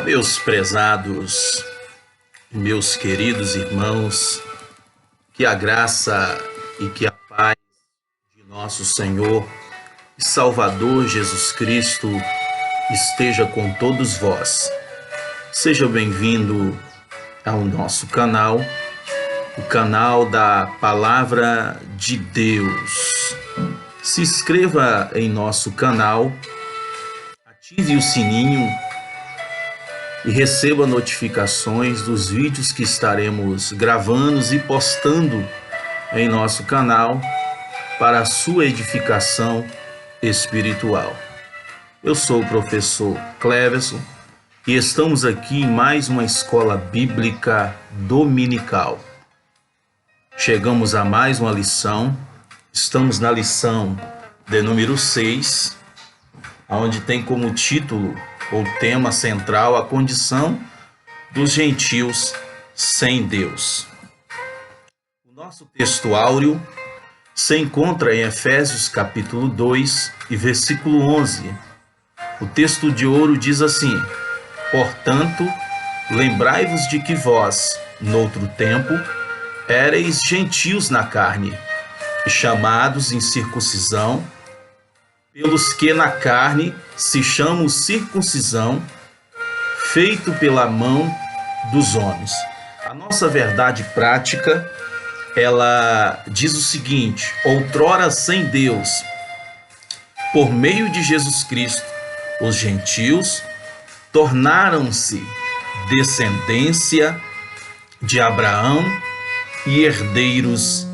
Meus prezados, meus queridos irmãos, que a graça e que a paz de nosso Senhor e Salvador Jesus Cristo esteja com todos vós. Seja bem-vindo ao nosso canal, o canal da Palavra de Deus. Se inscreva em nosso canal, ative o sininho e receba notificações dos vídeos que estaremos gravando e postando em nosso canal para a sua edificação espiritual. Eu sou o professor Cleverson e estamos aqui em mais uma escola bíblica dominical. Chegamos a mais uma lição, estamos na lição de número 6, onde tem como título ou tema central a condição dos gentios sem Deus. O nosso texto áureo se encontra em Efésios capítulo 2 e versículo 11. O texto de ouro diz assim: portanto, lembrai-vos de que vós, noutro tempo, éreis gentios na carne, chamados em circuncisão, pelos que na carne se chamam circuncisão, feito pela mão dos homens. A nossa verdade prática, ela diz o seguinte: outrora sem Deus, por meio de Jesus Cristo, os gentios tornaram-se descendência de Abraão e herdeiros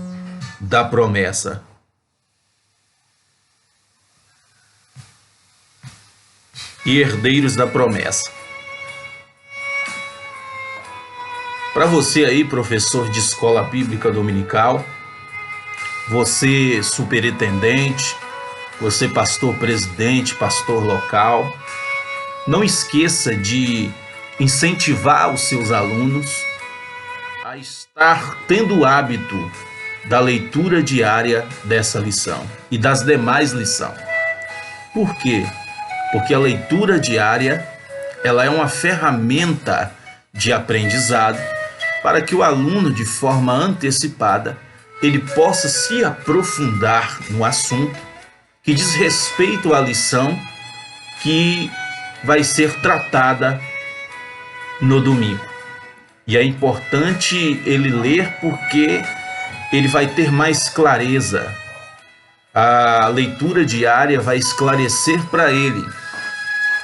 da promessa. Para você aí, professor de escola bíblica dominical, você superintendente, você pastor presidente, pastor local, não esqueça de incentivar os seus alunos a estar tendo o hábito da leitura diária dessa lição e das demais lições. Por quê? Porque a leitura diária, ela é uma ferramenta de aprendizado para que o aluno, de forma antecipada, ele possa se aprofundar no assunto que diz respeito à lição que vai ser tratada no domingo. E é importante ele ler porque ele vai ter mais clareza. A leitura diária vai esclarecer para ele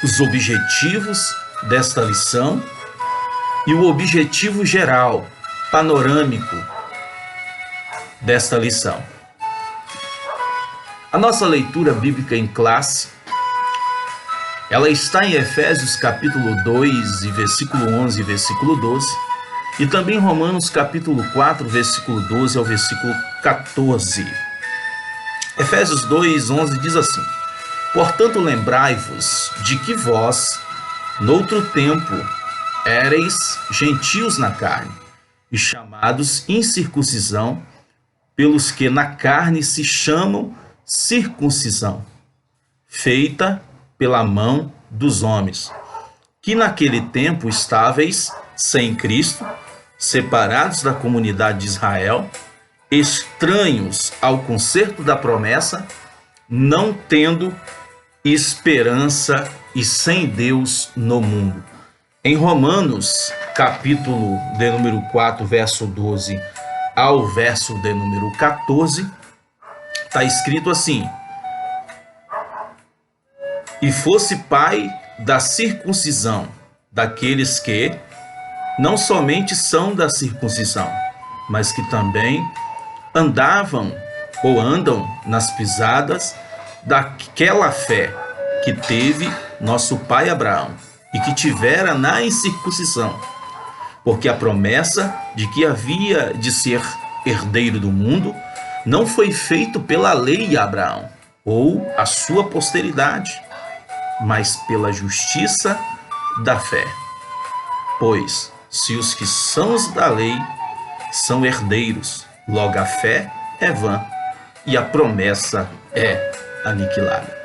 os objetivos desta lição e o objetivo geral, panorâmico desta lição. A nossa leitura bíblica em classe, ela está em Efésios capítulo 2 e versículo 11 e versículo 12, e também em Romanos capítulo 4, versículo 12 ao versículo 14. Efésios 2, 11 diz assim: portanto, lembrai-vos de que vós, noutro tempo, éreis gentios na carne, e chamados incircuncisão, pelos que na carne se chamam circuncisão, feita pela mão dos homens, que naquele tempo estáveis sem Cristo, separados da comunidade de Israel, estranhos ao concerto da promessa, não tendo esperança e sem Deus no mundo. Em Romanos, capítulo de número 4, verso 12 ao verso de número 14, está escrito assim: e fosse pai da circuncisão daqueles que não somente são da circuncisão, mas que também andavam ou andam nas pisadas daquela fé que teve nosso pai Abraão e que tivera na incircuncisão, porque a promessa de que havia de ser herdeiro do mundo não foi feito pela lei a Abraão ou a sua posteridade, mas pela justiça da fé. Pois, se os que são os da lei são herdeiros, logo a fé é vã e a promessa é aniquilada.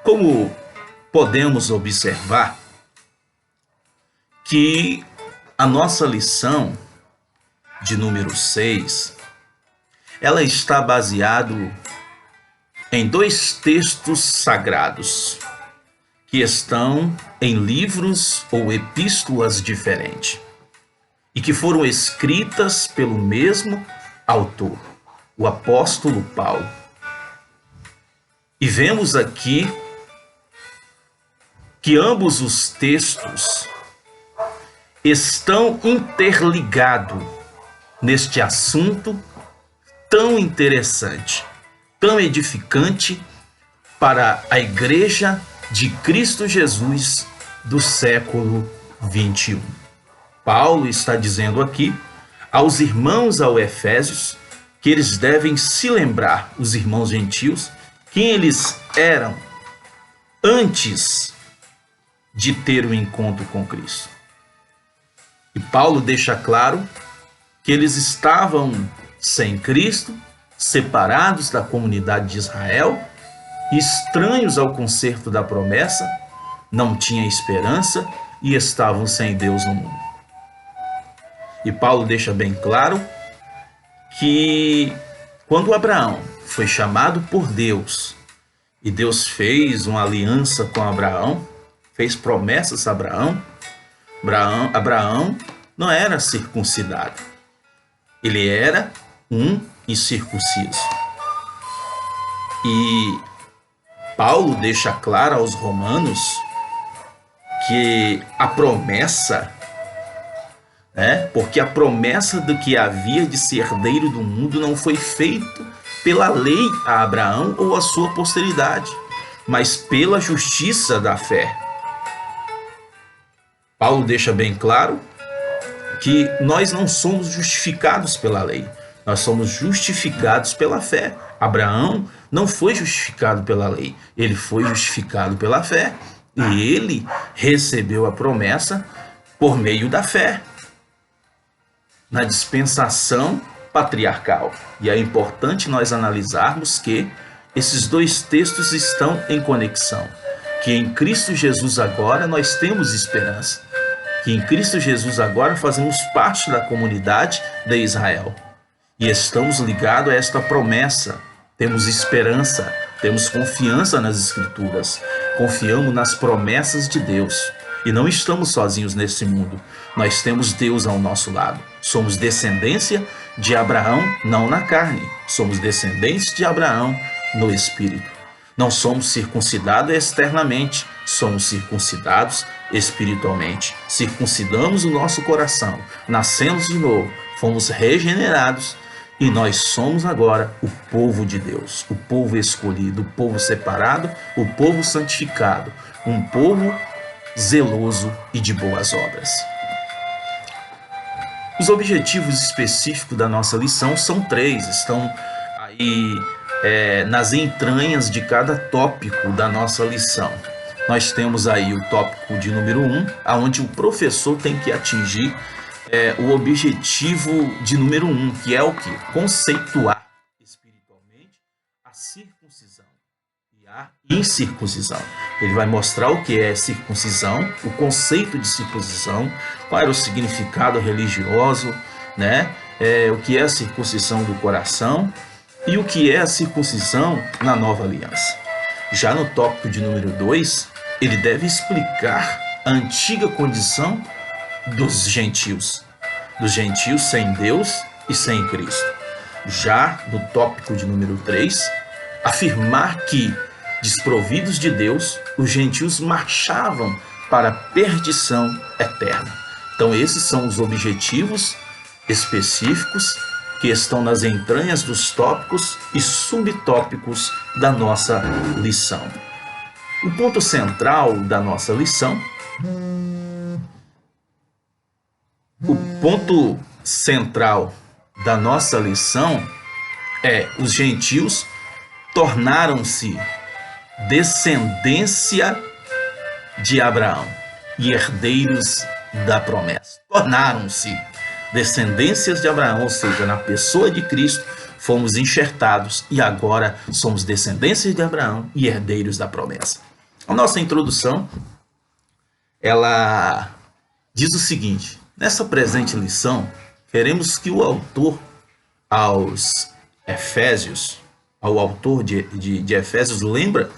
Como podemos observar, que a nossa lição de número 6, ela está baseada em dois textos sagrados que estão em livros ou epístolas diferentes e que foram escritas pelo mesmo autor, o apóstolo Paulo. E vemos aqui que ambos os textos estão interligados neste assunto tão interessante, tão edificante para a igreja de Cristo Jesus do século 21. Paulo está dizendo aqui aos irmãos ao Efésios que eles devem se lembrar, os irmãos gentios, quem eles eram antes de ter o encontro com Cristo. E Paulo deixa claro que eles estavam sem Cristo, separados da comunidade de Israel, estranhos ao concerto da promessa, não tinham esperança e estavam sem Deus no mundo. E Paulo deixa bem claro que quando Abraão foi chamado por Deus e Deus fez uma aliança com Abraão, fez promessas a Abraão não era circuncidado, ele era um incircunciso. E Paulo deixa claro aos romanos que a promessa, porque a promessa do que havia de ser herdeiro do mundo não foi feita pela lei a Abraão ou a sua posteridade, mas pela justiça da fé. Paulo deixa bem claro que nós não somos justificados pela lei, nós somos justificados pela fé. Abraão não foi justificado pela lei, ele foi justificado pela fé e ele recebeu a promessa por meio da fé, na dispensação patriarcal. E é importante nós analisarmos que esses dois textos estão em conexão, que em Cristo Jesus agora nós temos esperança, que em Cristo Jesus agora fazemos parte da comunidade de Israel e estamos ligados a esta promessa, temos esperança, temos confiança nas Escrituras, confiamos nas promessas de Deus e não estamos sozinhos nesse mundo, nós temos Deus ao nosso lado, somos descendência de Abraão, não na carne, somos descendentes de Abraão no Espírito. Não somos circuncidados externamente, somos circuncidados espiritualmente. Circuncidamos o nosso coração, nascemos de novo, fomos regenerados e nós somos agora o povo de Deus, o povo escolhido, o povo separado, o povo santificado, um povo zeloso e de boas obras. Os objetivos específicos da nossa lição são 3, estão aí nas entranhas de cada tópico da nossa lição. Nós temos aí o tópico de número 1, onde o professor tem que atingir o objetivo de número 1, que é o que? Conceituar espiritualmente a circuncisão e a incircuncisão. Ele vai mostrar o que é circuncisão, o conceito de circuncisão, qual era o significado religioso, o que é a circuncisão do coração e o que é a circuncisão na nova aliança. Já no tópico de número 2, ele deve explicar a antiga condição dos gentios sem Deus e sem Cristo. Já no tópico de número 3, afirmar que, desprovidos de Deus, os gentios marchavam para a perdição eterna. Então esses são os objetivos específicos que estão nas entranhas dos tópicos e subtópicos da nossa lição. O ponto central da nossa lição, é: os gentios tornaram-se descendência de Abraão e herdeiros da promessa. Tornaram-se descendências de Abraão, ou seja, na pessoa de Cristo fomos enxertados e agora somos descendências de Abraão e herdeiros da promessa. A nossa introdução, ela diz o seguinte: nessa presente lição, queremos que o autor aos Efésios, ao autor de Efésios, lembra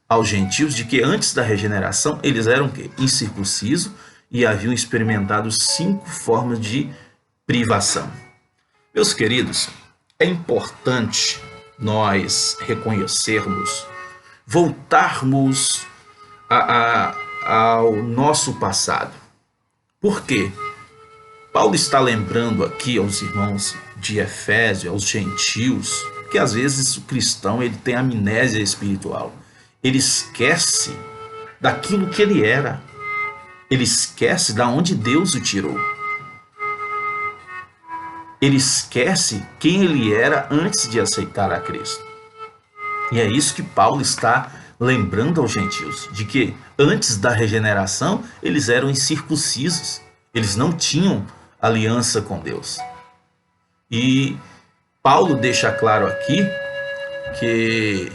aos gentios de que antes da regeneração eles eram incircuncisos e haviam experimentado 5 formas de privação. Meus queridos, é importante nós reconhecermos, voltarmos ao nosso passado. Por quê? Paulo está lembrando aqui aos irmãos de Efésio, aos gentios, que às vezes o cristão ele tem amnésia espiritual. Ele esquece daquilo que ele era. Ele esquece de onde Deus o tirou. Ele esquece quem ele era antes de aceitar a Cristo. E é isso que Paulo está lembrando aos gentios, de que antes da regeneração eles eram incircuncisos. Eles não tinham aliança com Deus. E Paulo deixa claro aqui que...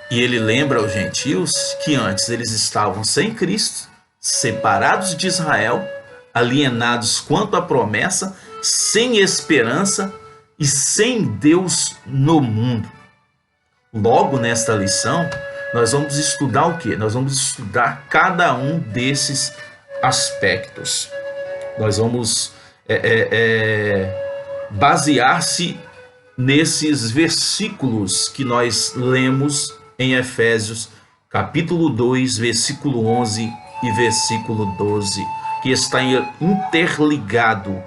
E ele lembra aos gentios que antes eles estavam sem Cristo, separados de Israel, alienados quanto à promessa, sem esperança e sem Deus no mundo. Logo, nesta lição, nós vamos estudar o quê? Nós vamos estudar cada um desses aspectos. Nós vamos basear-se nesses versículos que nós lemos em Efésios, capítulo 2, versículo 11 e versículo 12, que está interligado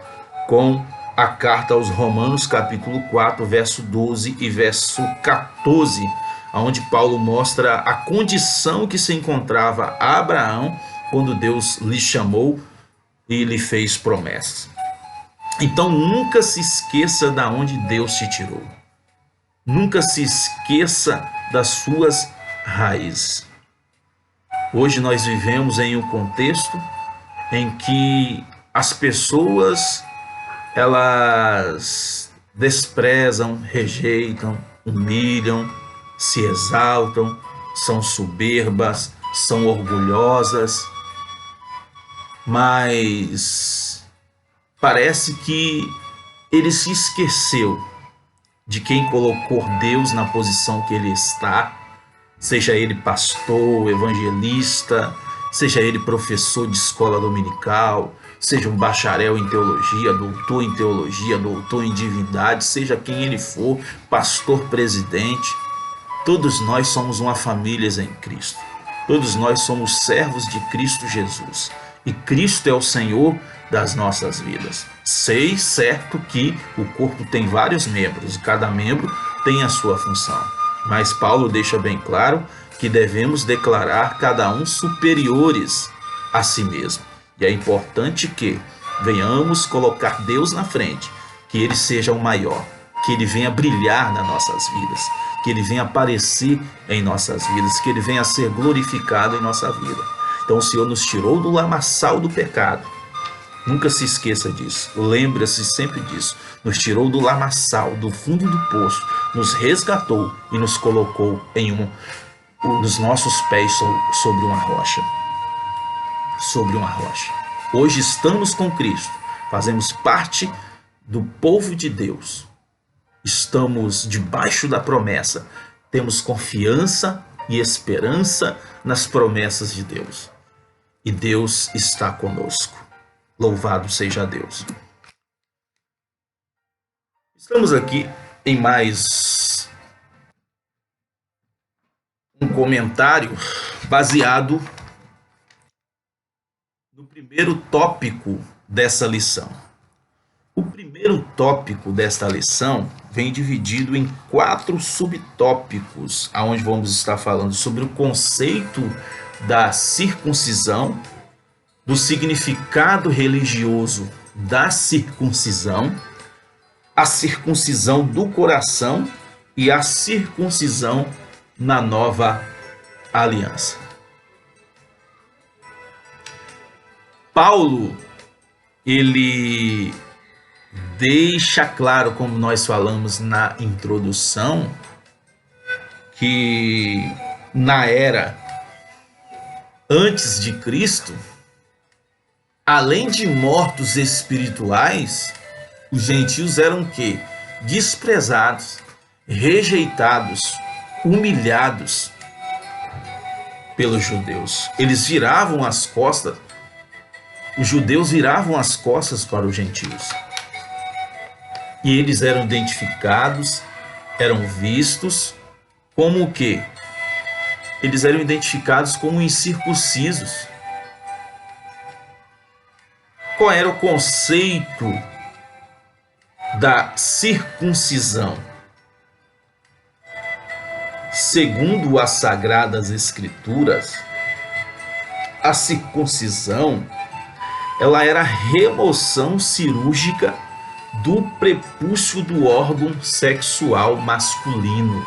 com a carta aos Romanos, capítulo 4, verso 12 e verso 14, onde Paulo mostra a condição que se encontrava Abraão quando Deus lhe chamou e lhe fez promessas. Então nunca se esqueça de onde Deus te tirou. Nunca se esqueça das suas raízes. Hoje nós vivemos em um contexto em que as pessoas elas desprezam, rejeitam, humilham, se exaltam, são soberbas, são orgulhosas, mas parece que ele se esqueceu de quem colocou Deus na posição que ele está, seja ele pastor, evangelista, seja ele professor de escola dominical, seja um bacharel em teologia, doutor em divindade, seja quem ele for, pastor, presidente. Todos nós somos uma família em Cristo. Todos nós somos servos de Cristo Jesus. E Cristo é o Senhor das nossas vidas. Sei certo que o corpo tem vários membros e cada membro tem a sua função. Mas Paulo deixa bem claro que devemos declarar cada um superiores a si mesmo. E é importante que venhamos colocar Deus na frente, que Ele seja o maior, que Ele venha brilhar nas nossas vidas, que Ele venha aparecer em nossas vidas, que Ele venha ser glorificado em nossa vida. Então o Senhor nos tirou do lamaçal do pecado. Nunca se esqueça disso, lembre-se sempre disso. Nos tirou do lamaçal, do fundo do poço, nos resgatou e nos colocou nos nossos pés sobre uma rocha. Sobre uma rocha. Hoje estamos com Cristo, fazemos parte do povo de Deus. Estamos debaixo da promessa, temos confiança e esperança nas promessas de Deus. E Deus está conosco. Louvado seja Deus. Estamos aqui em mais um comentário baseado no primeiro tópico dessa lição. O primeiro tópico desta lição vem dividido em 4 subtópicos, onde vamos estar falando sobre o conceito da circuncisão, do significado religioso da circuncisão, a circuncisão do coração e a circuncisão na nova aliança. Paulo, ele deixa claro, como nós falamos na introdução, que na era antes de Cristo, além de mortos espirituais, os gentios eram o quê? Desprezados, rejeitados, humilhados pelos judeus. Eles viravam as costas, os judeus viravam as costas para os gentios. E eles eram identificados, eram vistos como o quê? Eles eram identificados como incircuncisos. Qual era o conceito da circuncisão? Segundo as Sagradas Escrituras, a circuncisão, ela era a remoção cirúrgica do prepúcio do órgão sexual masculino.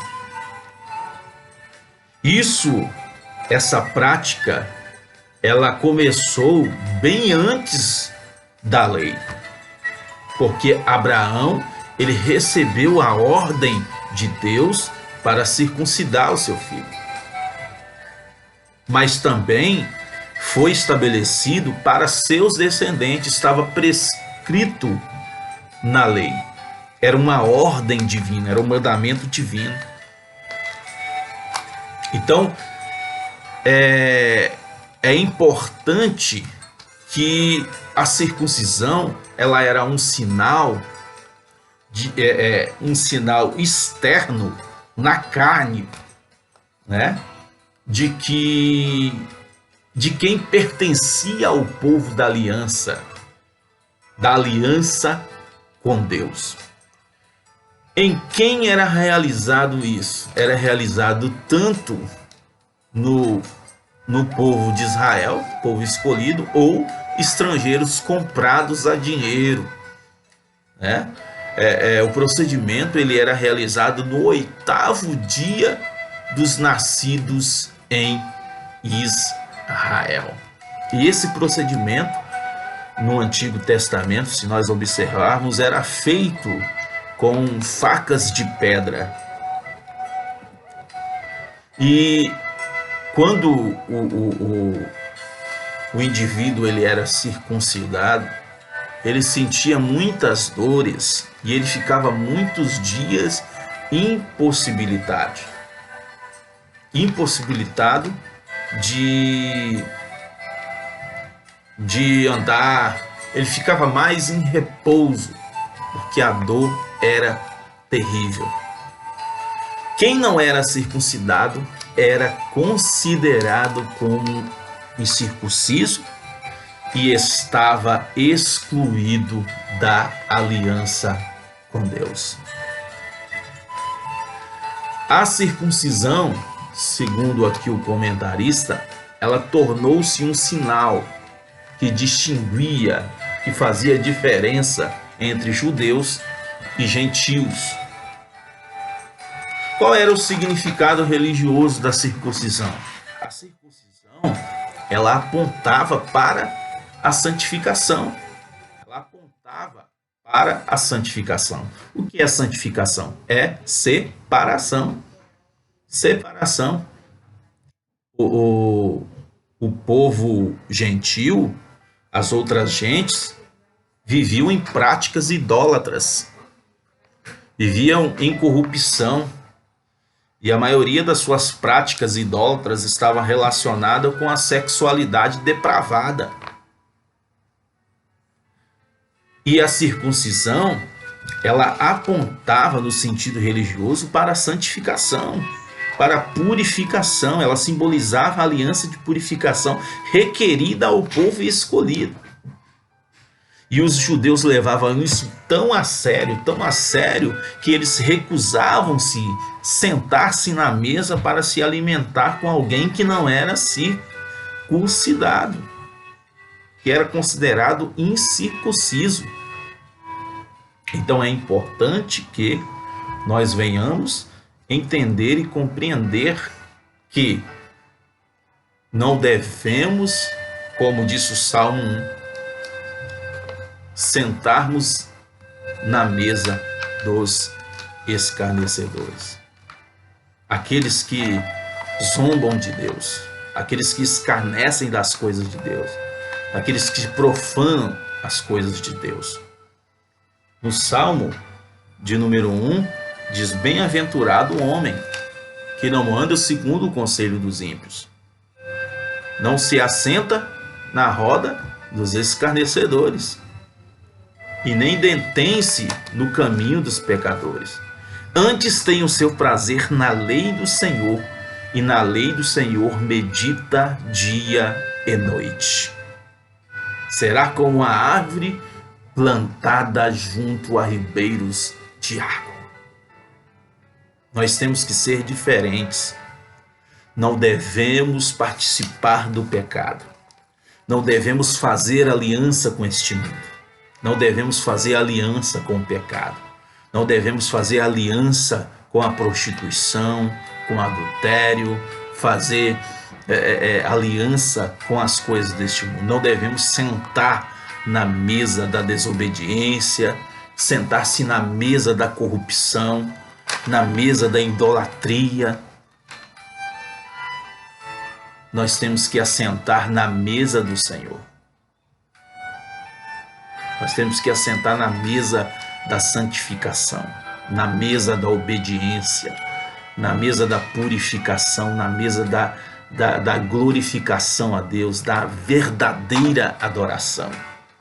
Essa prática, ela começou bem antes da lei, porque Abraão, ele recebeu a ordem de Deus para circuncidar o seu filho. Mas também foi estabelecido para seus descendentes, estava prescrito na lei. Era uma ordem divina, era um mandamento divino. Então, é importante que a circuncisão, ela era um sinal, um sinal externo na carne, né? De quem pertencia ao povo da aliança com Deus. Em quem era realizado isso? Era realizado tanto no povo de Israel, povo escolhido, ou estrangeiros comprados a dinheiro, né? O procedimento, ele era realizado no 8º dia dos nascidos em Israel. E esse procedimento, no Antigo Testamento, se nós observarmos, era feito com facas de pedra. E quando o indivíduo ele era circuncidado, ele sentia muitas dores e ele ficava muitos dias impossibilitado de andar. Ele ficava mais em repouso, porque a dor era terrível. Quem não era circuncidado era considerado como incircunciso e estava excluído da aliança com Deus. A circuncisão, segundo aqui o comentarista, ela tornou-se um sinal que distinguia, que fazia diferença entre judeus e gentios. Qual era o significado religioso da circuncisão? A circuncisão, ela apontava para a santificação. Ela apontava para a santificação. O que é santificação? É separação. Separação. O povo gentil, as outras gentes, viviam em práticas idólatras, viviam em corrupção, e a maioria das suas práticas idólatras estava relacionada com a sexualidade depravada. E a circuncisão, ela apontava no sentido religioso para a santificação, para a purificação. Ela simbolizava a aliança de purificação requerida ao povo escolhido. E os judeus levavam isso tão a sério, que eles recusavam-se sentar-se na mesa para se alimentar com alguém que não era circuncidado, que era considerado incircunciso. Então é importante que nós venhamos entender e compreender que não devemos, como disse o Salmo 1, sentarmos na mesa dos escarnecedores, aqueles que zombam de Deus, aqueles que escarnecem das coisas de Deus, aqueles que profanam as coisas de Deus. No Salmo de número 1, diz: bem-aventurado o homem que não anda segundo o conselho dos ímpios, não se assenta na roda dos escarnecedores, e nem detém-se no caminho dos pecadores. Antes tem o seu prazer na lei do Senhor, e na lei do Senhor medita dia e noite. Será como uma árvore plantada junto a ribeiros de água. Nós temos que ser diferentes. Não devemos participar do pecado. Não devemos fazer aliança com este mundo. Não devemos fazer aliança com o pecado. Não devemos fazer aliança com a prostituição, com o adultério, fazer aliança com as coisas deste mundo. Não devemos sentar na mesa da desobediência, sentar-se na mesa da corrupção, na mesa da idolatria. Nós temos que assentar na mesa do Senhor. Nós temos que assentar na mesa da santificação, na mesa da obediência, na mesa da purificação, na mesa da glorificação a Deus, da verdadeira adoração,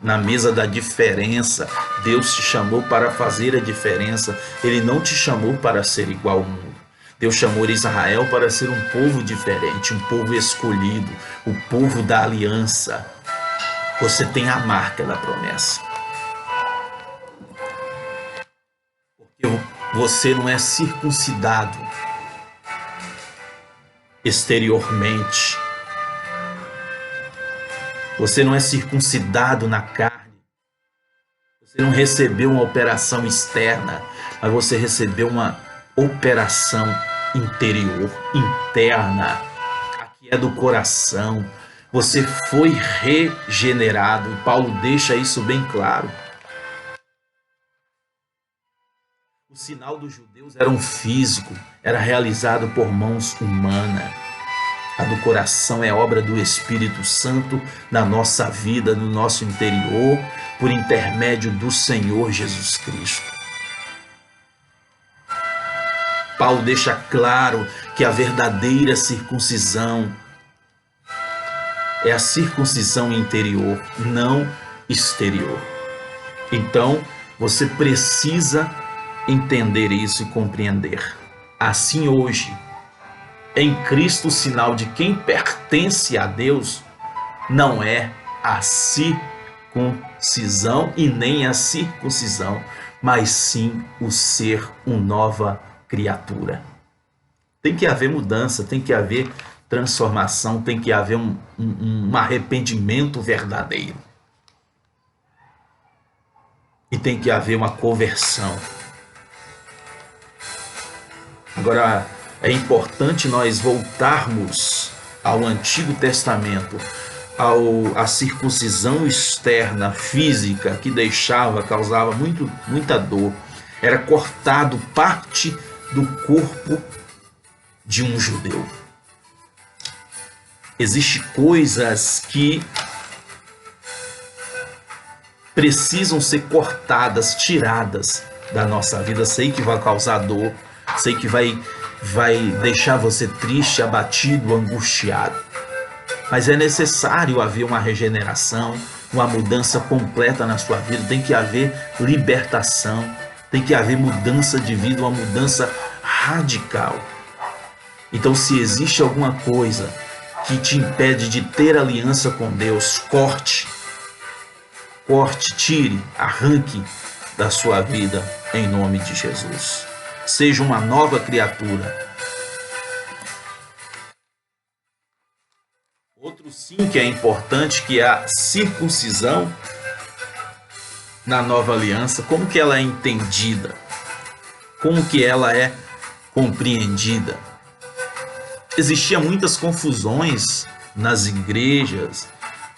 na mesa da diferença. Deus te chamou para fazer a diferença, Ele não te chamou para ser igual ao mundo. Deus chamou Israel para ser um povo diferente, um povo escolhido, o povo da aliança. Você tem a marca da promessa. Porque você não é circuncidado exteriormente. Você não é circuncidado na carne. Você não recebeu uma operação externa, mas você recebeu uma operação interior, interna. Aqui é do coração. Você foi regenerado. Paulo deixa isso bem claro. O sinal dos judeus era um físico, era realizado por mãos humanas. A do coração é obra do Espírito Santo na nossa vida, no nosso interior, por intermédio do Senhor Jesus Cristo. Paulo deixa claro que a verdadeira circuncisão é a circuncisão interior, não exterior. Então, você precisa entender isso e compreender. Assim, hoje, em Cristo, o sinal de quem pertence a Deus não é a circuncisão e nem a circuncisão, mas sim o ser uma nova criatura. Tem que haver mudança, tem que haver transformação, tem que haver um arrependimento verdadeiro. E tem que haver uma conversão. Agora, é importante nós voltarmos ao Antigo Testamento, à circuncisão externa, física, que causava muita dor. Era cortado parte do corpo de um judeu. Existem coisas que precisam ser cortadas, tiradas da nossa vida. Sei que vai causar dor, sei que vai deixar você triste, abatido, angustiado. Mas é necessário haver uma regeneração, uma mudança completa na sua vida. Tem que haver libertação, tem que haver mudança de vida, uma mudança radical. Então, se existe alguma coisa que te impede de ter aliança com Deus, corte, tire, arranque da sua vida em nome de Jesus. Seja uma nova criatura. Outro sim que é importante, que é a circuncisão na nova aliança. Como que ela é entendida? Como que ela é compreendida? Existiam muitas confusões nas igrejas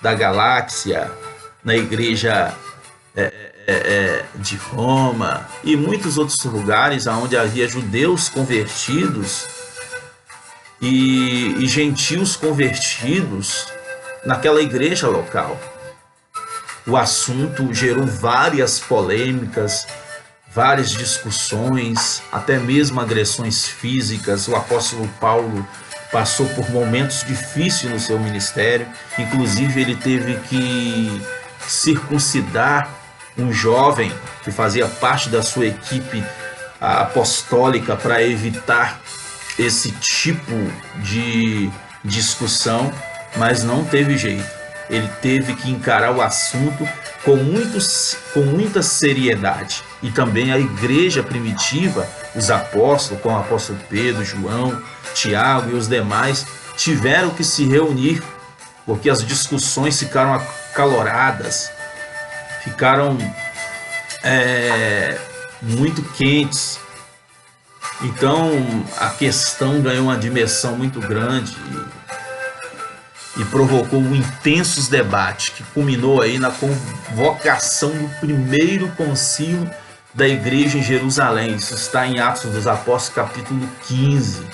da galáxia, na igreja de Roma e muitos outros lugares onde havia judeus convertidos e gentios convertidos naquela igreja local. O assunto gerou várias polêmicas, várias discussões, até mesmo agressões físicas. O apóstolo Paulo passou por momentos difíceis no seu ministério, inclusive ele teve que circuncidar um jovem que fazia parte da sua equipe apostólica para evitar esse tipo de discussão, mas não teve jeito. Ele teve que encarar o assunto com muita seriedade. E também a igreja primitiva, os apóstolos, como o apóstolo Pedro, João, Tiago e os demais, tiveram que se reunir, porque as discussões ficaram acaloradas, ficaram muito quentes. Então a questão ganhou uma dimensão muito grande e provocou intensos debates, que culminou aí na convocação do primeiro concílio da igreja em Jerusalém. Isso está em Atos dos Apóstolos, capítulo 15.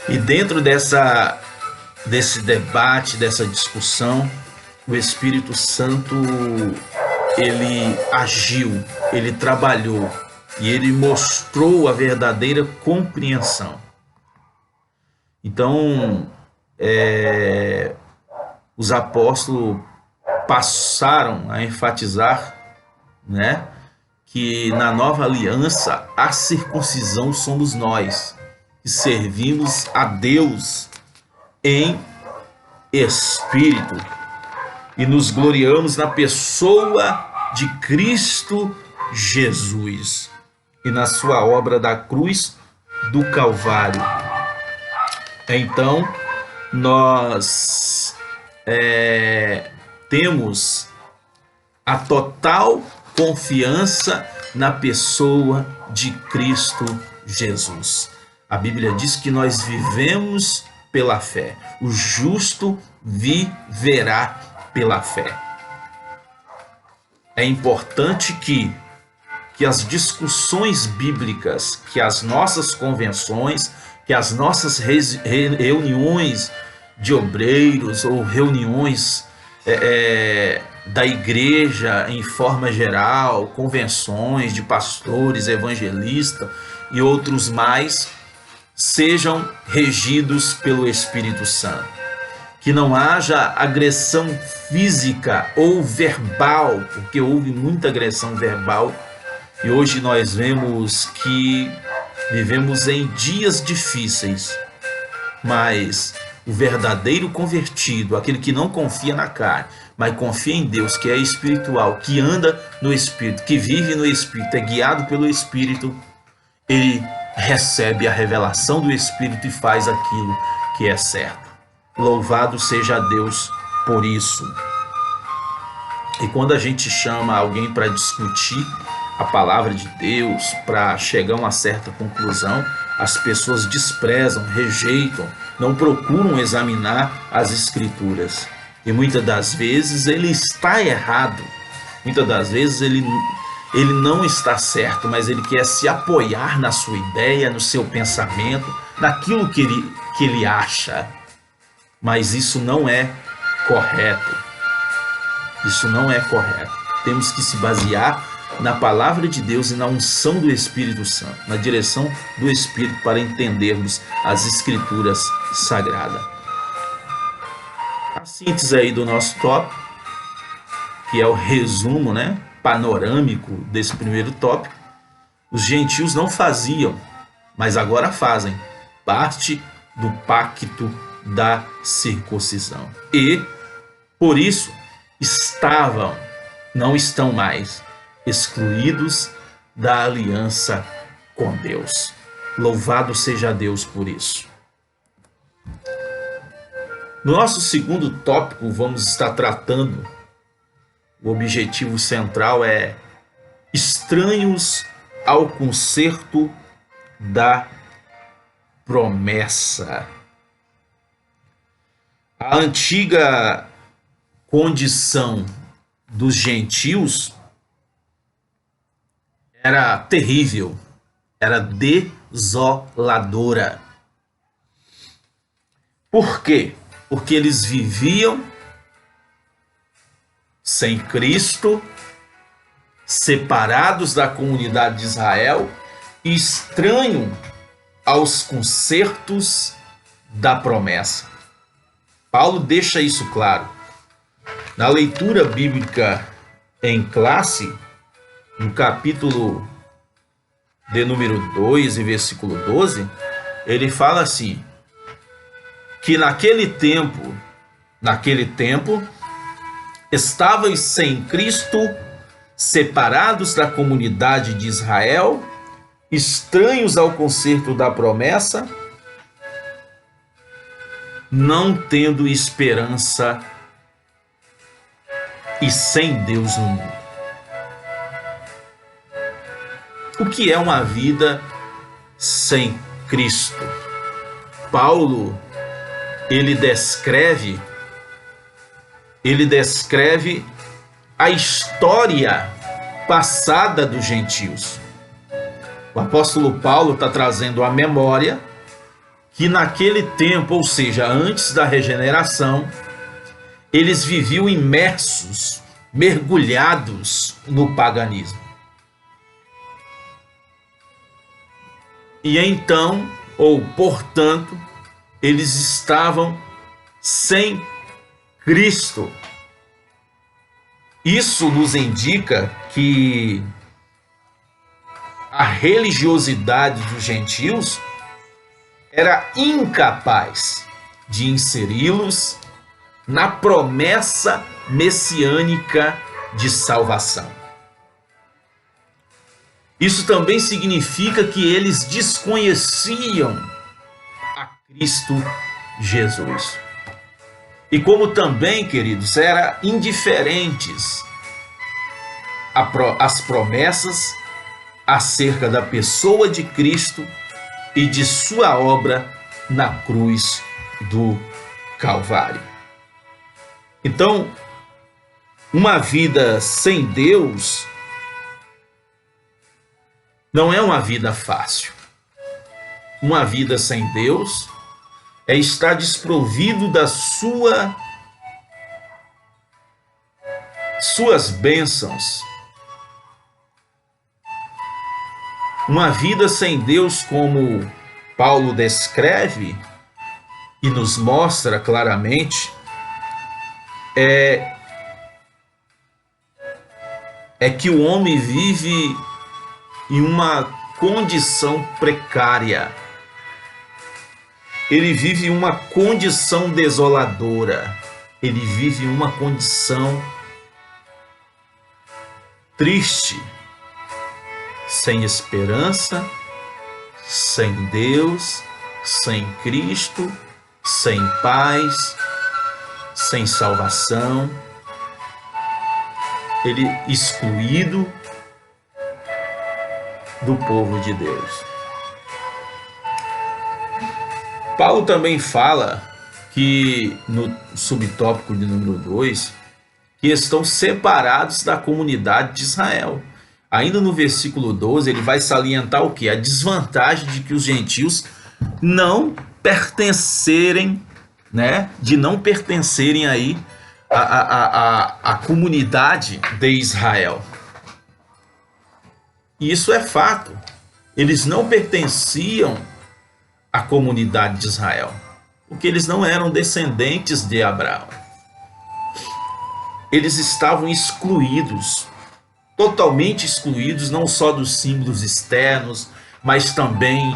E dentro desse debate, dessa discussão, o Espírito Santo, ele agiu, ele trabalhou e ele mostrou a verdadeira compreensão. Então, os apóstolos passaram a enfatizar, né, que na nova aliança a circuncisão somos nós, que servimos a Deus em espírito e nos gloriamos na pessoa de Cristo Jesus e na sua obra da cruz do Calvário. Então, nós temos a total confiança na pessoa de Cristo Jesus. A Bíblia diz que nós vivemos pela fé. O justo viverá pela fé. É importante que as discussões bíblicas, que as nossas convenções, que as nossas reuniões de obreiros ou reuniões da igreja em forma geral, convenções de pastores, evangelistas e outros mais, sejam regidos pelo Espírito Santo. Que não haja agressão física ou verbal, porque houve muita agressão verbal e hoje nós vemos que vivemos em dias difíceis, mas o verdadeiro convertido, aquele que não confia na carne, mas confia em Deus, que é espiritual, que anda no Espírito, que vive no Espírito, é guiado pelo Espírito, ele recebe a revelação do Espírito e faz aquilo que é certo. Louvado seja Deus por isso. E quando a gente chama alguém para discutir a palavra de Deus, para chegar a uma certa conclusão, as pessoas desprezam, rejeitam, não procuram examinar as Escrituras. E muitas das vezes ele está errado, muitas das vezes ele não está certo, mas ele quer se apoiar na sua ideia, no seu pensamento, naquilo que ele acha. Mas isso não é correto. Isso não é correto. Temos que se basear na palavra de Deus e na unção do Espírito Santo, na direção do Espírito, para entendermos as Escrituras sagradas. A síntese aí do nosso tópico, que é o resumo, né, panorâmico desse primeiro tópico: os gentios não faziam, mas agora fazem parte do pacto da circuncisão. E, por isso, não estão mais excluídos da aliança com Deus. Louvado seja Deus por isso. No nosso segundo tópico, vamos estar tratando, o objetivo central é estranhos ao concerto da promessa. A antiga condição dos gentios era terrível, era desoladora. Por quê? Porque eles viviam sem Cristo, separados da comunidade de Israel, estranhos aos concertos da promessa. Paulo deixa isso claro. Na leitura bíblica em classe, no capítulo de número 2 e versículo 12, ele fala assim, que naquele tempo, estavais sem Cristo, separados da comunidade de Israel, estranhos ao concerto da promessa, não tendo esperança e sem Deus no mundo. O que é uma vida sem Cristo? Paulo, ele descreve a história passada dos gentios. O apóstolo Paulo está trazendo à memória que naquele tempo, ou seja, antes da regeneração, eles viviam imersos, mergulhados no paganismo. E então, ou portanto, eles estavam sem Cristo. Isso nos indica que a religiosidade dos gentios era incapaz de inseri-los na promessa messiânica de salvação. Isso também significa que eles desconheciam a Cristo Jesus. E como também, queridos, eram indiferentes às promessas acerca da pessoa de Cristo e de sua obra na cruz do Calvário. Então, uma vida sem Deus não é uma vida fácil. Uma vida sem Deus é estar desprovido das suas bênçãos. Uma vida sem Deus, como Paulo descreve e nos mostra claramente, é que o homem vive em uma condição precária. Ele vive uma condição desoladora. Ele vive uma condição triste, sem esperança, sem Deus, sem Cristo, sem paz, sem salvação. Ele excluído do povo de Deus. Paulo também fala que no subtópico de número 2, que estão separados da comunidade de Israel. Ainda no versículo 12, ele vai salientar o que? A desvantagem de que os gentios não pertencerem, né? De não pertencerem aí à comunidade de Israel. E isso é fato. Eles não pertenciam à comunidade de Israel, porque eles não eram descendentes de Abraão. Eles estavam excluídos, totalmente excluídos, não só dos símbolos externos, mas também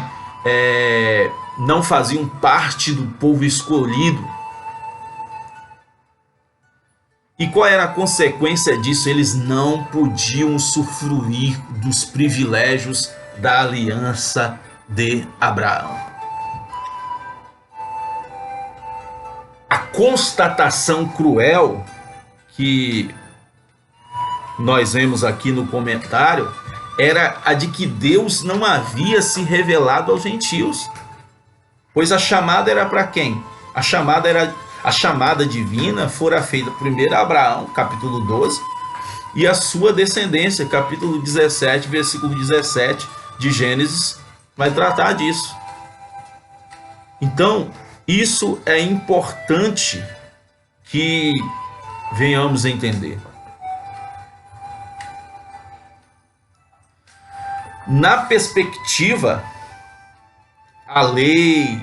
não faziam parte do povo escolhido. E qual era a consequência disso? Eles não podiam usufruir dos privilégios da aliança de Abraão. A constatação cruel que nós vemos aqui no comentário era a de que Deus não havia se revelado aos gentios, pois a chamada era para quem? A chamada divina fora feita primeiro a Abraão, capítulo 12, e a sua descendência, capítulo 17, versículo 17 de Gênesis, vai tratar disso. Então, isso é importante que venhamos a entender. Na perspectiva, a lei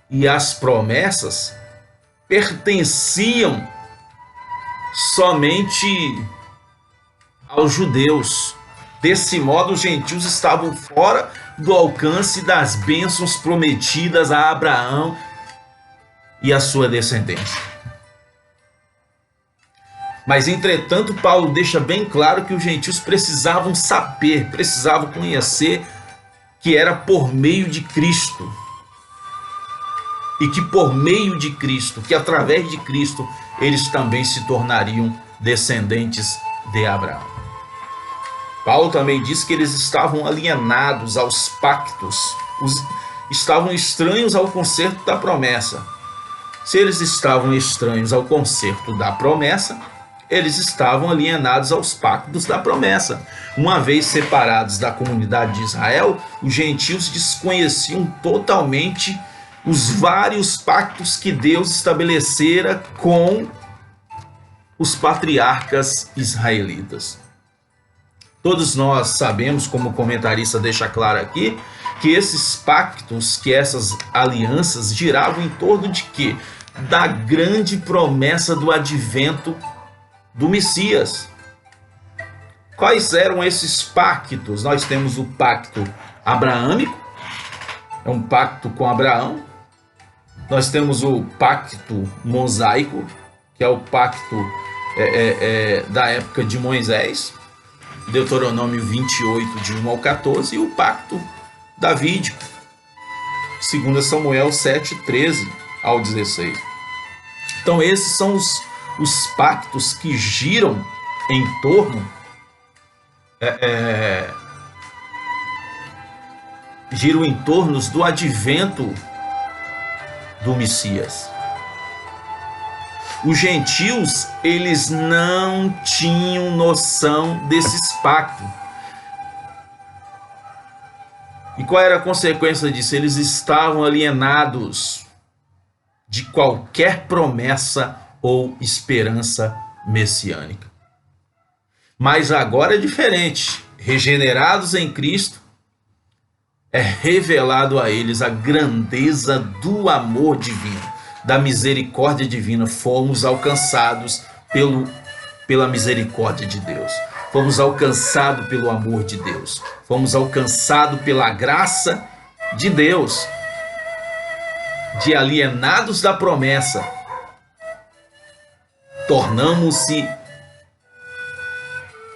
e as promessas pertenciam somente aos judeus. Desse modo, os gentios estavam fora do alcance das bênçãos prometidas a Abraão e a sua descendência. Mas, entretanto, Paulo deixa bem claro que os gentios precisavam saber, precisavam conhecer que era por meio de Cristo. E que por meio de Cristo, que através de Cristo, eles também se tornariam descendentes de Abraão. Paulo também diz que eles estavam alienados aos pactos, estavam estranhos ao concerto da promessa. Se eles estavam estranhos ao concerto da promessa, eles estavam alienados aos pactos da promessa. Uma vez separados da comunidade de Israel, os gentios desconheciam totalmente os vários pactos que Deus estabelecera com os patriarcas israelitas. Todos nós sabemos, como o comentarista deixa claro aqui, que esses pactos, que essas alianças giravam em torno de quê? Da grande promessa do advento do Messias. Quais eram esses pactos? Nós temos o pacto abraâmico, é um pacto com Abraão. Nós temos o pacto mosaico, que é o pacto da época de Moisés, Deuteronômio 28, de 1 ao 14, e o pacto davídico, 2 Samuel 7, 13 ao 16. Então esses são os pactos que giram em torno do advento do Messias. Os gentios, eles não tinham noção desses pactos. E qual era a consequência disso? Eles estavam alienados de qualquer promessa ou esperança messiânica. Mas agora é diferente. Regenerados em Cristo, é revelado a eles a grandeza do amor divino, da misericórdia divina. Fomos alcançados pela misericórdia de Deus. Fomos alcançados pelo amor de Deus. Fomos alcançados pela graça de Deus. De alienados da promessa, tornamos-se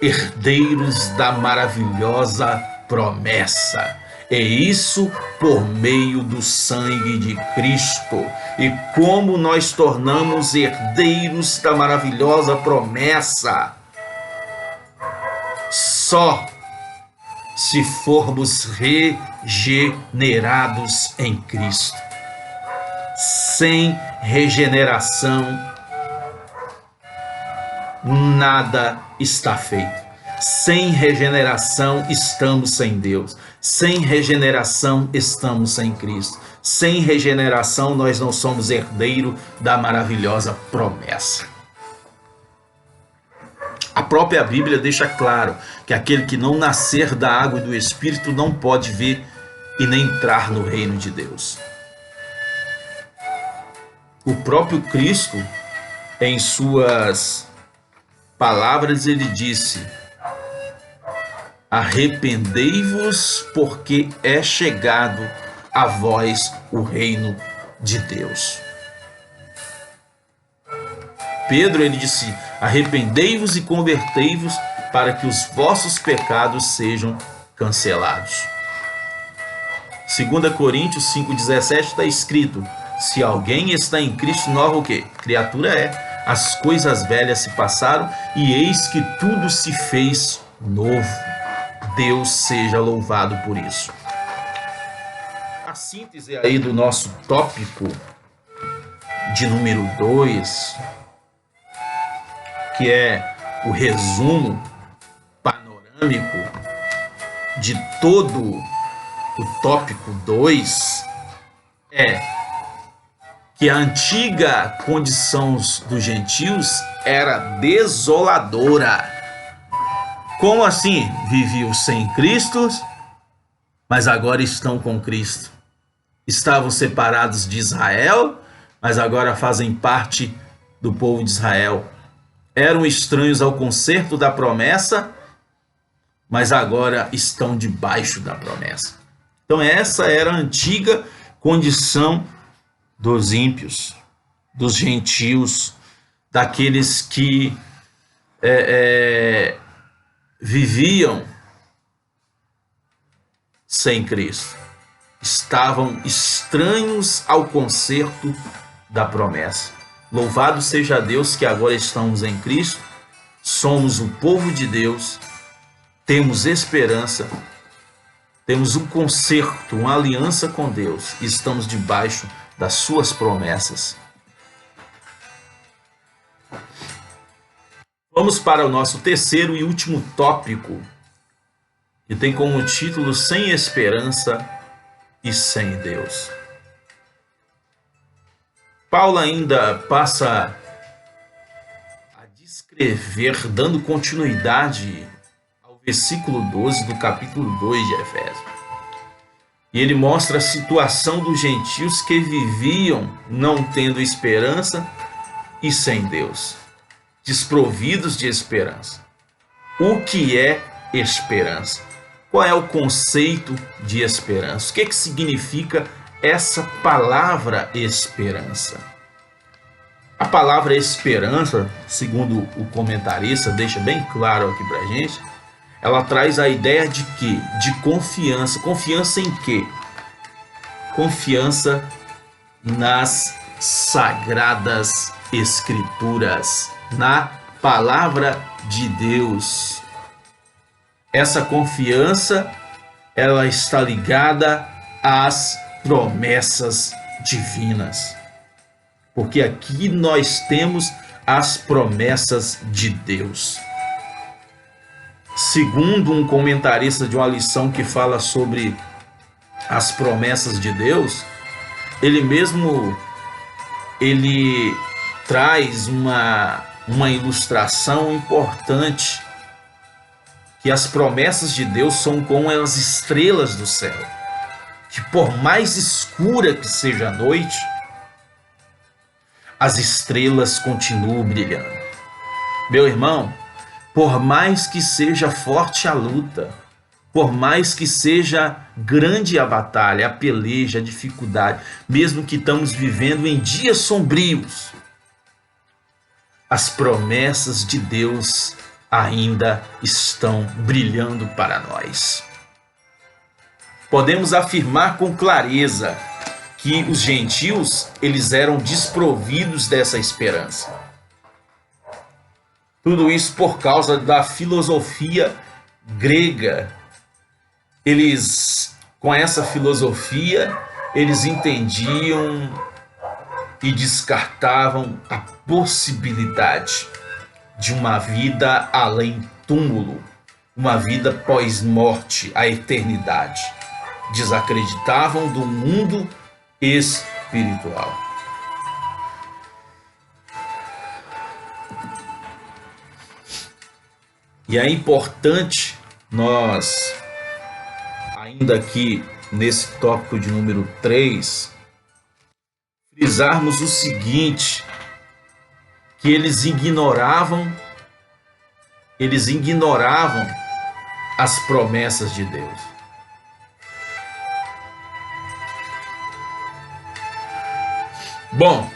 herdeiros da maravilhosa promessa. E isso por meio do sangue de Cristo. E como nós tornamos herdeiros da maravilhosa promessa? Só se formos regenerados em Cristo. Sem regeneração, nada está feito. Sem regeneração, estamos sem Deus. Sem regeneração, estamos sem Cristo. Sem regeneração, nós não somos herdeiro da maravilhosa promessa. A própria Bíblia deixa claro que aquele que não nascer da água e do Espírito não pode ver e nem entrar no reino de Deus. O próprio Cristo, em suas palavras, ele disse: arrependei-vos, porque é chegado a vós o reino de Deus. Pedro, ele disse: arrependei-vos e convertei-vos, para que os vossos pecados sejam cancelados. 2 Coríntios 5,17 está escrito: se alguém está em Cristo, nova o quê? Criatura é. As coisas velhas se passaram e eis que tudo se fez novo. Deus seja louvado por isso. A síntese aí do nosso tópico de número 2, que é o resumo panorâmico de todo o tópico 2 é que a antiga condição dos gentios era desoladora. Como assim? Viviam sem Cristo, mas agora estão com Cristo. Estavam separados de Israel, mas agora fazem parte do povo de Israel. Eram estranhos ao concerto da promessa, mas agora estão debaixo da promessa. Então essa era a antiga condição dos ímpios, dos gentios, daqueles que viviam sem Cristo. Estavam estranhos ao concerto da promessa. Louvado seja Deus que agora estamos em Cristo, somos o povo de Deus, temos esperança, temos um concerto, uma aliança com Deus e estamos debaixo das suas promessas. Vamos para o nosso terceiro e último tópico, que tem como título Sem Esperança e Sem Deus. Paulo ainda passa a descrever, dando continuidade ao versículo 12 do capítulo 2 de Efésios. E ele mostra a situação dos gentios que viviam não tendo esperança e sem Deus, desprovidos de esperança. O que é esperança? Qual é o conceito de esperança? O que significa essa palavra esperança? A palavra esperança, segundo o comentarista, deixa bem claro aqui pra gente, ela traz a ideia de quê? De confiança. Confiança em quê? Confiança nas sagradas escrituras, na palavra de Deus. Essa confiança, ela está ligada às promessas divinas. Porque aqui nós temos as promessas de Deus. Segundo um comentarista de uma lição que fala sobre as promessas de Deus, ele traz uma ilustração importante, que as promessas de Deus são como as estrelas do céu, que por mais escura que seja a noite, as estrelas continuam brilhando. Meu irmão, por mais que seja forte a luta, por mais que seja grande a batalha, a peleja, a dificuldade, mesmo que estamos vivendo em dias sombrios, as promessas de Deus ainda estão brilhando para nós. Podemos afirmar com clareza que os gentios, eles eram desprovidos dessa esperança. Tudo isso por causa da filosofia grega. Com essa filosofia, eles entendiam e descartavam a possibilidade de uma vida além túmulo, uma vida pós-morte, a eternidade. Desacreditavam do mundo espiritual. E é importante nós, ainda aqui nesse tópico de número 3, frisarmos o seguinte, que eles ignoravam as promessas de Deus. Bom,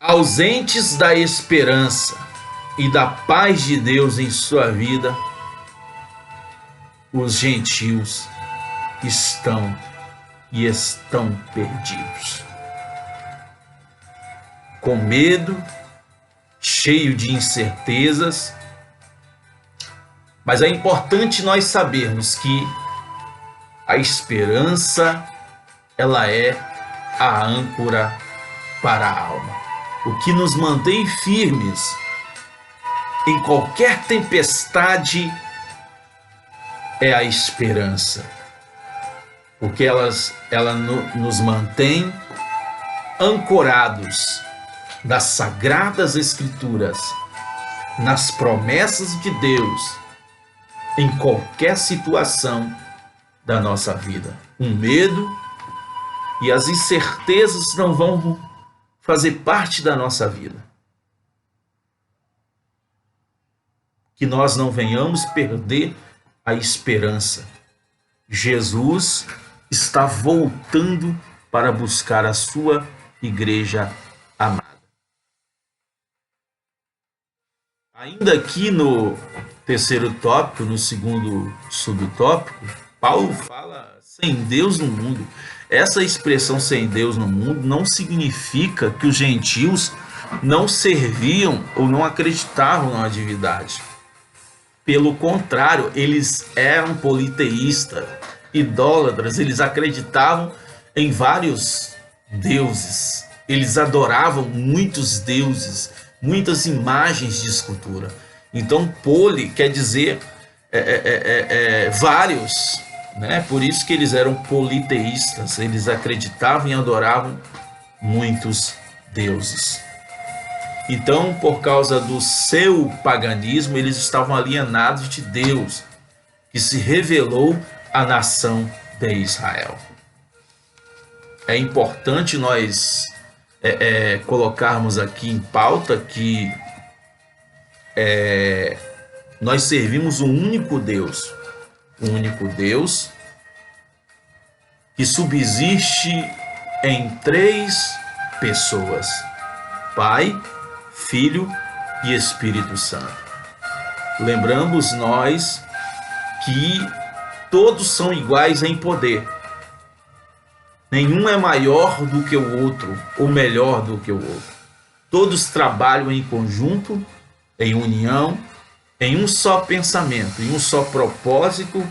ausentes da esperança e da paz de Deus em sua vida, os gentios estão perdidos. Com medo, cheio de incertezas, mas é importante nós sabermos que a esperança, ela é a âncora para a alma. O que nos mantém firmes em qualquer tempestade é a esperança. porque ela nos mantém ancorados nas sagradas escrituras, nas promessas de Deus, em qualquer situação da nossa vida. O medo e as incertezas não vão fazer parte da nossa vida. Que nós não venhamos perder a esperança. Jesus está voltando para buscar a sua igreja amada. Ainda aqui no terceiro tópico, no segundo subtópico, Paulo fala sem Deus no mundo. Essa expressão sem Deus no mundo não significa que os gentios não serviam ou não acreditavam na divindade. Pelo contrário, eles eram politeístas, idólatras, eles acreditavam em vários deuses. Eles adoravam muitos deuses, muitas imagens de escultura. Então, poli quer dizer vários, né? Por isso que eles eram politeístas, eles acreditavam e adoravam muitos deuses. Então, por causa do seu paganismo, eles estavam alienados de Deus, que se revelou à nação de Israel. É importante nós colocarmos aqui em pauta que nós servimos um único Deus que subsiste em 3 pessoas: Pai, Filho e Espírito Santo. Lembramos nós que todos são iguais em poder. Nenhum é maior do que o outro ou melhor do que o outro. Todos trabalham em conjunto, em união, em um só pensamento, em um só propósito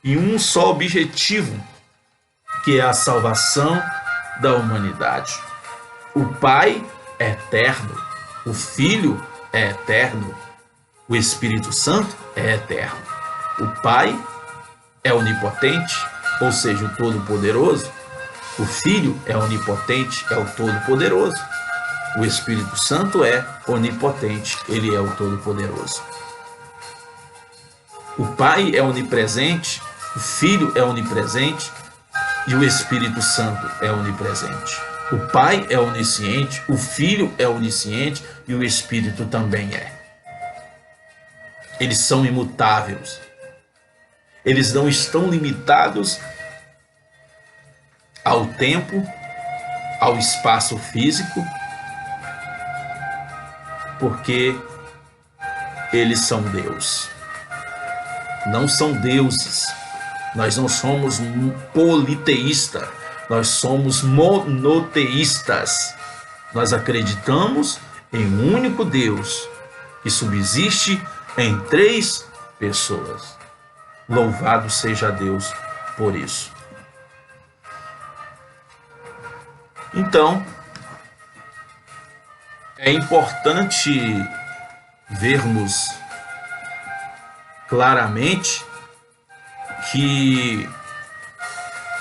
e um só objetivo, que é a salvação da humanidade. O Pai é eterno. O Filho é eterno, o Espírito Santo é eterno. O Pai é onipotente, ou seja, o Todo-Poderoso. O Filho é onipotente, é o Todo-Poderoso. O Espírito Santo é onipotente, ele é o Todo-Poderoso. O Pai é onipresente, o Filho é onipresente e o Espírito Santo é onipresente. O Pai é onisciente, o Filho é onisciente e o Espírito também é. Eles são imutáveis. Eles não estão limitados ao tempo, ao espaço físico, porque eles são Deus. Não são deuses. Nós não somos politeístas. Nós somos monoteístas. Nós acreditamos em um único Deus que subsiste em 3 pessoas. Louvado seja Deus por isso. Então, é importante vermos claramente que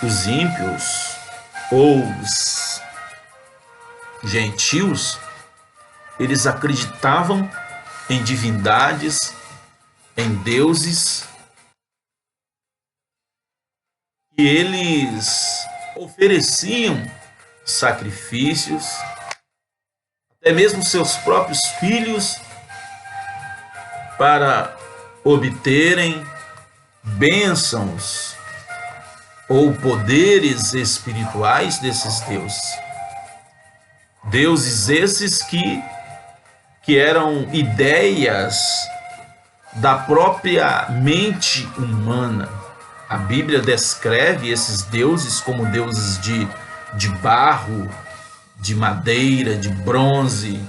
os ímpios ou os gentios, eles acreditavam em divindades, em deuses, e eles ofereciam sacrifícios, até mesmo seus próprios filhos, para obterem bênçãos ou poderes espirituais desses deuses. Deuses esses que eram ideias da própria mente humana. A Bíblia descreve esses deuses como deuses de barro, de madeira, de bronze.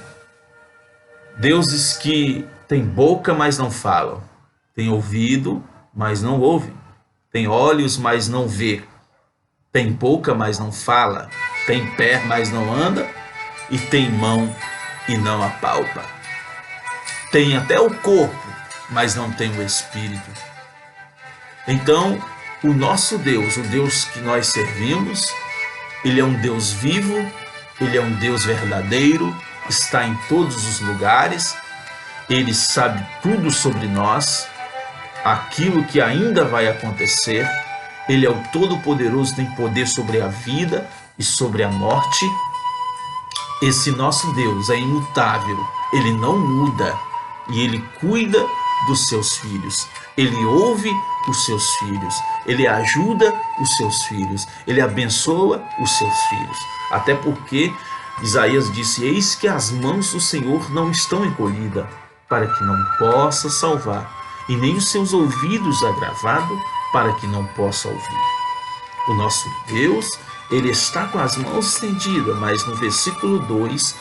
Deuses que têm boca, mas não falam. Têm ouvido, mas não ouvem. Tem olhos, mas não vê. Tem boca, mas não fala. Tem pé, mas não anda. E tem mão e não apalpa. Tem até o corpo, mas não tem o espírito. Então, o nosso Deus, o Deus que nós servimos, Ele é um Deus vivo, Ele é um Deus verdadeiro, está em todos os lugares, Ele sabe tudo sobre nós, aquilo que ainda vai acontecer. Ele é o Todo-Poderoso, tem poder sobre a vida e sobre a morte. Esse nosso Deus é imutável, Ele não muda e Ele cuida dos seus filhos. Ele ouve os seus filhos, Ele ajuda os seus filhos, Ele abençoa os seus filhos. Até porque Isaías disse: eis que as mãos do Senhor não estão encolhidas, para que não possa salvar, e nem os seus ouvidos agravados, para que não possa ouvir. O nosso Deus, Ele está com as mãos estendidas, mas no versículo 2,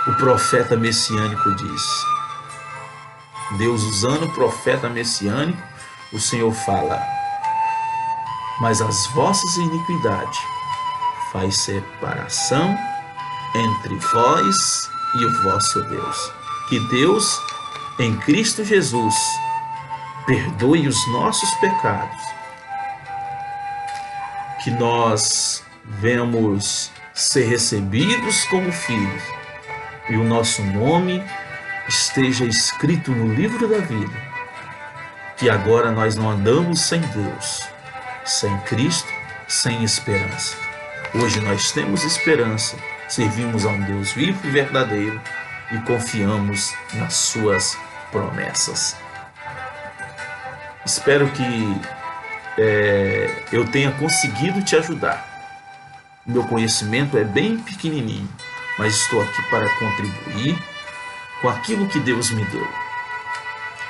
o profeta messiânico diz, Deus usando o profeta messiânico, o Senhor fala: mas as vossas iniquidades faz separação entre vós e o vosso Deus. Que Deus, em Cristo Jesus, perdoe os nossos pecados, que nós venhamos ser recebidos como filhos e o nosso nome esteja escrito no livro da vida, que agora nós não andamos sem Deus, sem Cristo, sem esperança. Hoje nós temos esperança, servimos a um Deus vivo e verdadeiro e confiamos nas suas promessas. Espero que eu tenha conseguido te ajudar. Meu conhecimento é bem pequenininho, mas estou aqui para contribuir com aquilo que Deus me deu,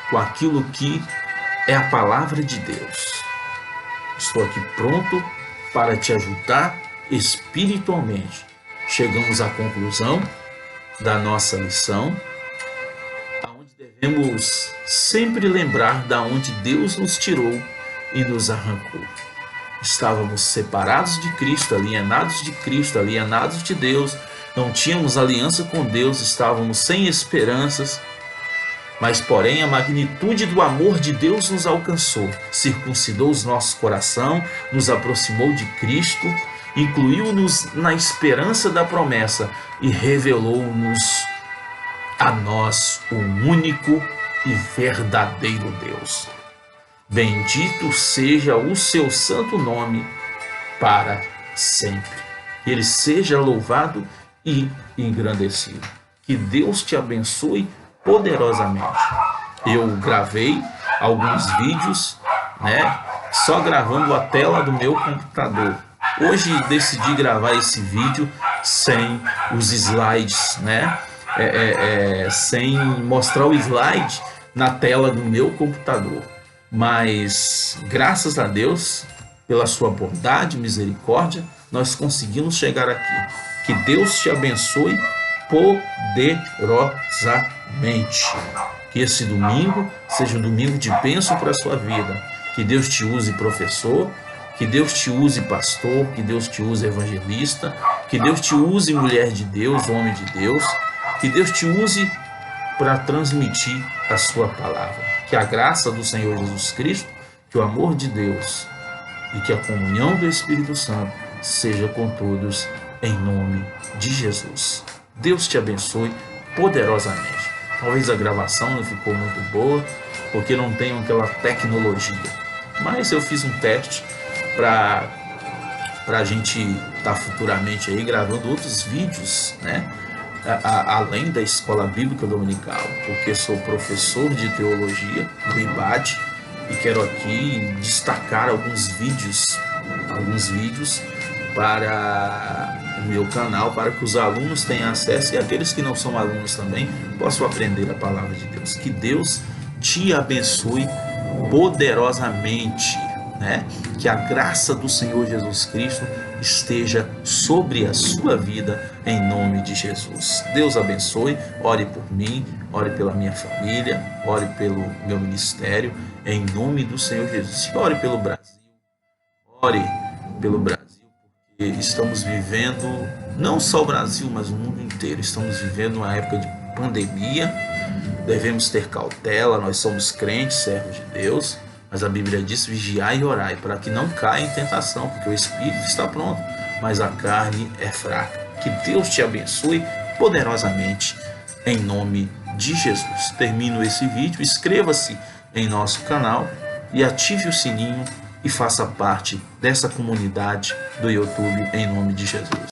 com aquilo que é a palavra de Deus. Estou aqui pronto para te ajudar espiritualmente. Chegamos à conclusão da nossa lição, aonde devemos sempre lembrar da onde Deus nos tirou e nos arrancou. Estávamos separados de Cristo, alienados de Deus, não tínhamos aliança com Deus, estávamos sem esperanças, mas porém a magnitude do amor de Deus nos alcançou, circuncidou os nossos corações, nos aproximou de Cristo, incluiu-nos na esperança da promessa e revelou-nos a nós o único e verdadeiro Deus. Bendito seja o seu santo nome para sempre. Ele seja louvado e engrandecido. Que Deus te abençoe poderosamente. Eu gravei alguns vídeos, só gravando a tela do meu computador. Hoje decidi gravar esse vídeo sem os slides, sem mostrar o slide na tela do meu computador. Mas graças a Deus, pela sua bondade e misericórdia, nós conseguimos chegar aqui. Que Deus te abençoe poderosamente. Que esse domingo seja um domingo de bênção para a sua vida. Que Deus te use professor, que Deus te use pastor, que Deus te use evangelista, que Deus te use mulher de Deus, homem de Deus, que Deus te use para transmitir a sua palavra. Que a graça do Senhor Jesus Cristo, que o amor de Deus e que a comunhão do Espírito Santo seja com todos, em nome de Jesus. Deus te abençoe poderosamente. Talvez a gravação não ficou muito boa, porque não tenho aquela tecnologia, mas eu fiz um teste para a gente estar futuramente aí gravando outros vídeos, além da Escola Bíblica Dominical, porque sou professor de teologia do IBAD e quero aqui destacar alguns vídeos para o meu canal, para que os alunos tenham acesso e aqueles que não são alunos também possam aprender a palavra de Deus. Que Deus te abençoe poderosamente, que a graça do Senhor Jesus Cristo esteja sobre a sua vida, em nome de Jesus. Deus abençoe, ore por mim, ore pela minha família, ore pelo meu ministério, em nome do Senhor Jesus. Ore pelo Brasil, porque estamos vivendo, não só o Brasil, mas o mundo inteiro, estamos vivendo uma época de pandemia, devemos ter cautela, nós somos crentes, servos de Deus, Mas a Bíblia diz: vigiai e orai, para que não caia em tentação, porque o espírito está pronto, mas a carne é fraca. Que Deus te abençoe poderosamente, em nome de Jesus. Termino esse vídeo, inscreva-se em nosso canal e ative o sininho e faça parte dessa comunidade do YouTube, em nome de Jesus.